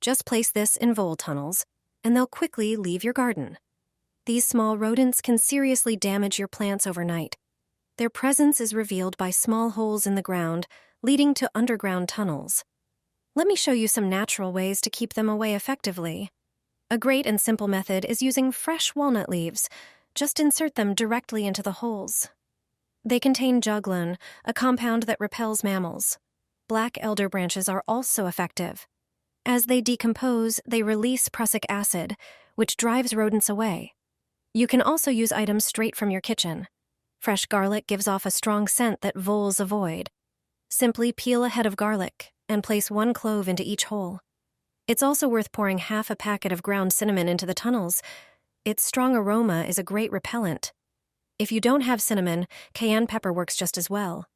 Just place this in vole tunnels, and they'll quickly leave your garden. These small rodents can seriously damage your plants overnight. Their presence is revealed by small holes in the ground, leading to underground tunnels. Let me show you some natural ways to keep them away effectively. A great and simple method is using fresh walnut leaves. Just insert them directly into the holes. They contain juglone, a compound that repels mammals. Black elder branches are also effective. As they decompose, they release prussic acid, which drives rodents away. You can also use items straight from your kitchen. Fresh garlic gives off a strong scent that voles avoid. Simply peel a head of garlic and place 1 clove into each hole. It's also worth pouring half a packet of ground cinnamon into the tunnels. Its strong aroma is a great repellent. If you don't have cinnamon, cayenne pepper works just as well.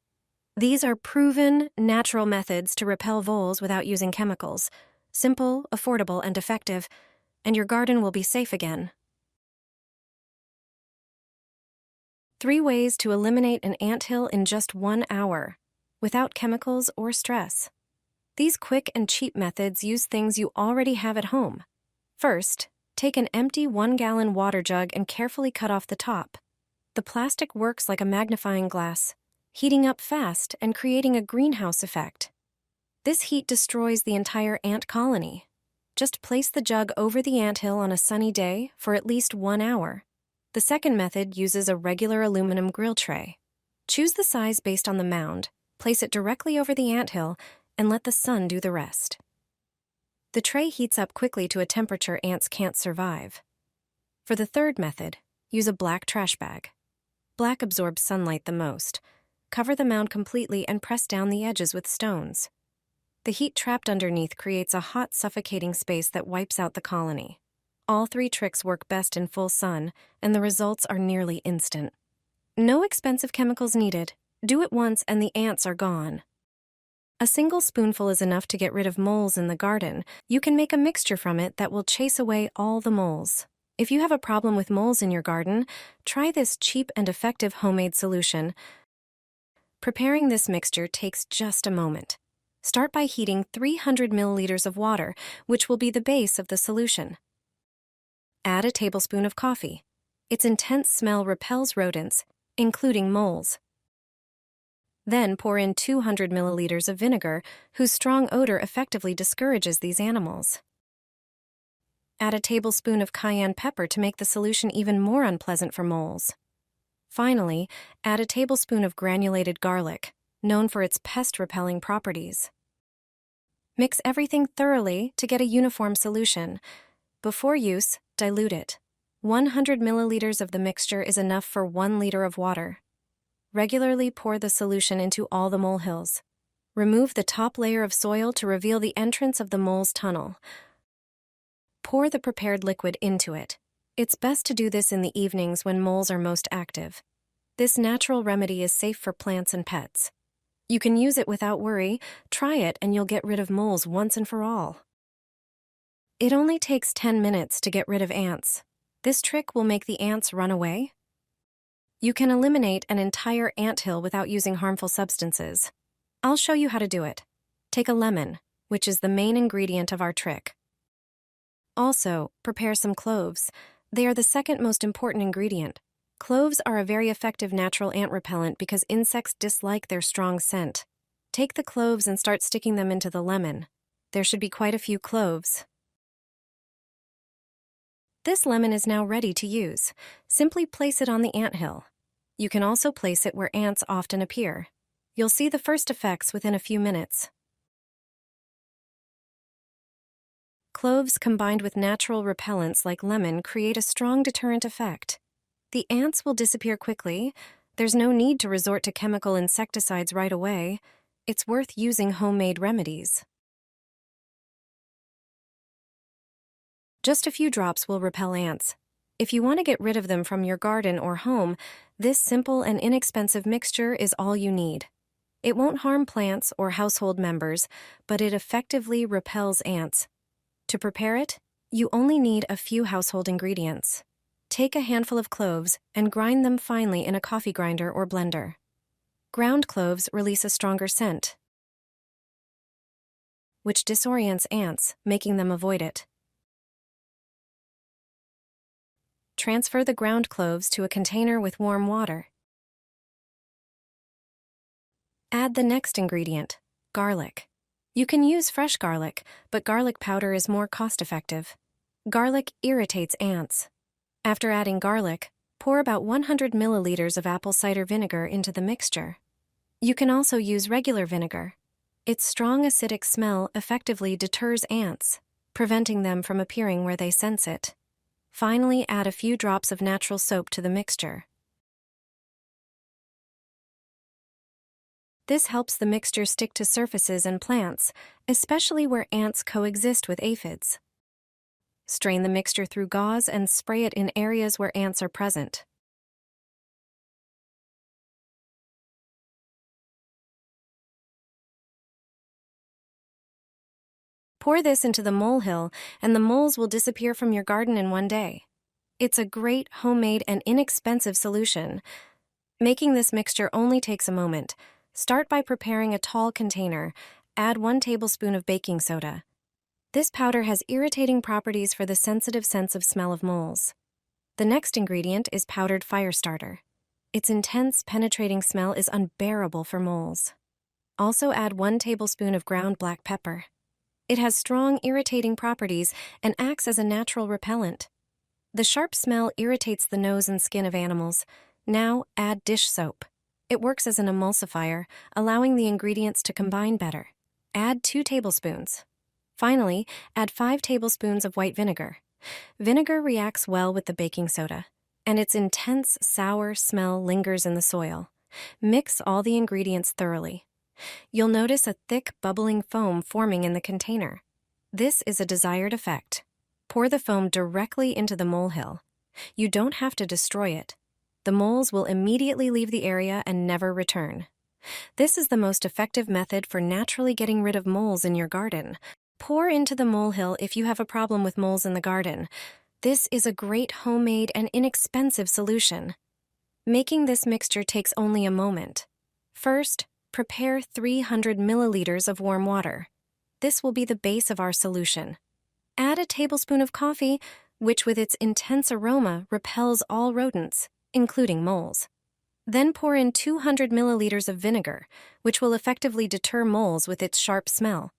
These are proven, natural methods to repel voles without using chemicals. Simple, affordable, and effective, and your garden will be safe again. 3 ways to eliminate an anthill in just 1 hour, without chemicals or stress. These quick and cheap methods use things you already have at home. First, take an empty 1-gallon water jug and carefully cut off the top. The plastic works like a magnifying glass, heating up fast and creating a greenhouse effect. This heat destroys the entire ant colony. Just place the jug over the anthill on a sunny day for at least 1 hour. The second method uses a regular aluminum grill tray. Choose the size based on the mound, place it directly over the anthill, and let the sun do the rest. The tray heats up quickly to a temperature ants can't survive. For the third method, use a black trash bag. Black absorbs sunlight the most. Cover the mound completely and press down the edges with stones. The heat trapped underneath creates a hot, suffocating space that wipes out the colony. All 3 tricks work best in full sun, and the results are nearly instant. No expensive chemicals needed. Do it once and the ants are gone. A single spoonful is enough to get rid of moles in the garden. You can make a mixture from it that will chase away all the moles. If you have a problem with moles in your garden, try this cheap and effective homemade solution. Preparing this mixture takes just a moment. Start by heating 300 milliliters of water, which will be the base of the solution. Add a tablespoon of coffee. Its intense smell repels rodents, including moles. Then pour in 200 milliliters of vinegar, whose strong odor effectively discourages these animals. Add a tablespoon of cayenne pepper to make the solution even more unpleasant for moles. Finally, add a tablespoon of granulated garlic, known for its pest-repelling properties. Mix everything thoroughly to get a uniform solution. Before use, dilute it. 100 milliliters of the mixture is enough for 1 liter of water. Regularly pour the solution into all the molehills. Remove the top layer of soil to reveal the entrance of the mole's tunnel. Pour the prepared liquid into it. It's best to do this in the evenings when moles are most active. This natural remedy is safe for plants and pets. You can use it without worry. Try it and you'll get rid of moles once and for all. It only takes 10 minutes to get rid of ants. This trick will make the ants run away. You can eliminate an entire anthill without using harmful substances. I'll show you how to do it. Take a lemon, which is the main ingredient of our trick. Also, prepare some cloves. They are the second most important ingredient. Cloves are a very effective natural ant repellent because insects dislike their strong scent. Take the cloves and start sticking them into the lemon. There should be quite a few cloves. This lemon is now ready to use. Simply place it on the anthill. You can also place it where ants often appear. You'll see the first effects within a few minutes. Cloves combined with natural repellents like lemon create a strong deterrent effect. The ants will disappear quickly. There's no need to resort to chemical insecticides right away. It's worth using homemade remedies. Just a few drops will repel ants. If you want to get rid of them from your garden or home, this simple and inexpensive mixture is all you need. It won't harm plants or household members, but it effectively repels ants. To prepare it, you only need a few household ingredients. Take a handful of cloves and grind them finely in a coffee grinder or blender. Ground cloves release a stronger scent. which disorients ants, making them avoid it. Transfer the ground cloves to a container with warm water. Add the next ingredient, garlic. You can use fresh garlic, but garlic powder is more cost-effective. Garlic irritates ants. After adding garlic, pour about 100 milliliters of apple cider vinegar into the mixture. You can also use regular vinegar. Its strong acidic smell effectively deters ants, preventing them from appearing where they sense it. Finally, add a few drops of natural soap to the mixture. This helps the mixture stick to surfaces and plants, especially where ants coexist with aphids. Strain the mixture through gauze and spray it in areas where ants are present. Pour this into the molehill, and the moles will disappear from your garden in one day. It's a great, homemade, and inexpensive solution. Making this mixture only takes a moment. Start by preparing a tall container. Add 1 tablespoon of baking soda. This powder has irritating properties for the sensitive sense of smell of moles. The next ingredient is powdered fire starter. Its intense, penetrating smell is unbearable for moles. Also add 1 tablespoon of ground black pepper. It has strong, irritating properties and acts as a natural repellent. The sharp smell irritates the nose and skin of animals. Now add dish soap. It works as an emulsifier, allowing the ingredients to combine better. Add 2 tablespoons. Finally, add 5 tablespoons of white vinegar. Vinegar reacts well with the baking soda, and its intense, sour smell lingers in the soil. Mix all the ingredients thoroughly. You'll notice a thick, bubbling foam forming in the container. This is a desired effect. Pour the foam directly into the molehill. You don't have to destroy it. The moles will immediately leave the area and never return. This is the most effective method for naturally getting rid of moles in your garden. Pour into the molehill if you have a problem with moles in the garden. This is a great homemade and inexpensive solution. Making this mixture takes only a moment. First, prepare 300 milliliters of warm water. This will be the base of our solution. Add a tablespoon of coffee, which with its intense aroma repels all rodents, including moles. Then pour in 200 milliliters of vinegar, which will effectively deter moles with its sharp smell.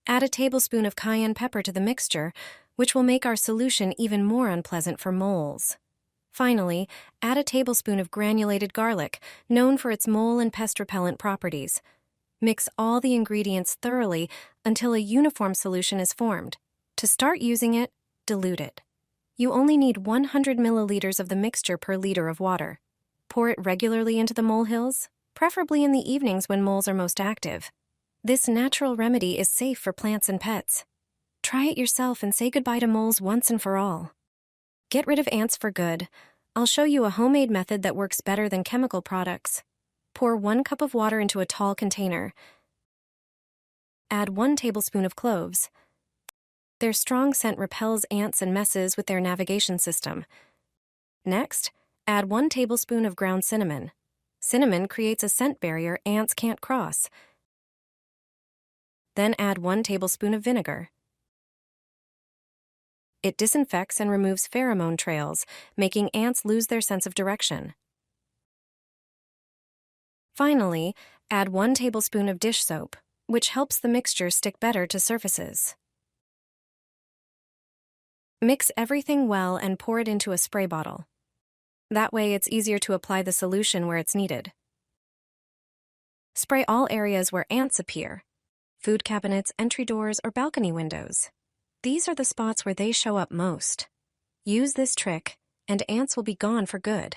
Add a tablespoon of cayenne pepper to the mixture, which will make our solution even more unpleasant for moles. Finally, add a tablespoon of granulated garlic, known for its mole and pest repellent properties. Mix all the ingredients thoroughly until a uniform solution is formed. To start using it, dilute it. You only need 100 milliliters of the mixture per liter of water. Pour it regularly into the molehills, preferably in the evenings when moles are most active. This natural remedy is safe for plants and pets. Try it yourself and say goodbye to moles once and for all. Get rid of ants for good. I'll show you a homemade method that works better than chemical products. Pour 1 cup of water into a tall container. Add 1 tablespoon of cloves. Their strong scent repels ants and messes with their navigation system. Next, add 1 tablespoon of ground cinnamon. Cinnamon creates a scent barrier ants can't cross. Then add 1 tablespoon of vinegar. It disinfects and removes pheromone trails, making ants lose their sense of direction. Finally, add 1 tablespoon of dish soap, which helps the mixture stick better to surfaces. Mix everything well and pour it into a spray bottle. That way it's easier to apply the solution where it's needed. Spray all areas where ants appear: food cabinets, entry doors, or balcony windows. These are the spots where they show up most. Use this trick, and ants will be gone for good.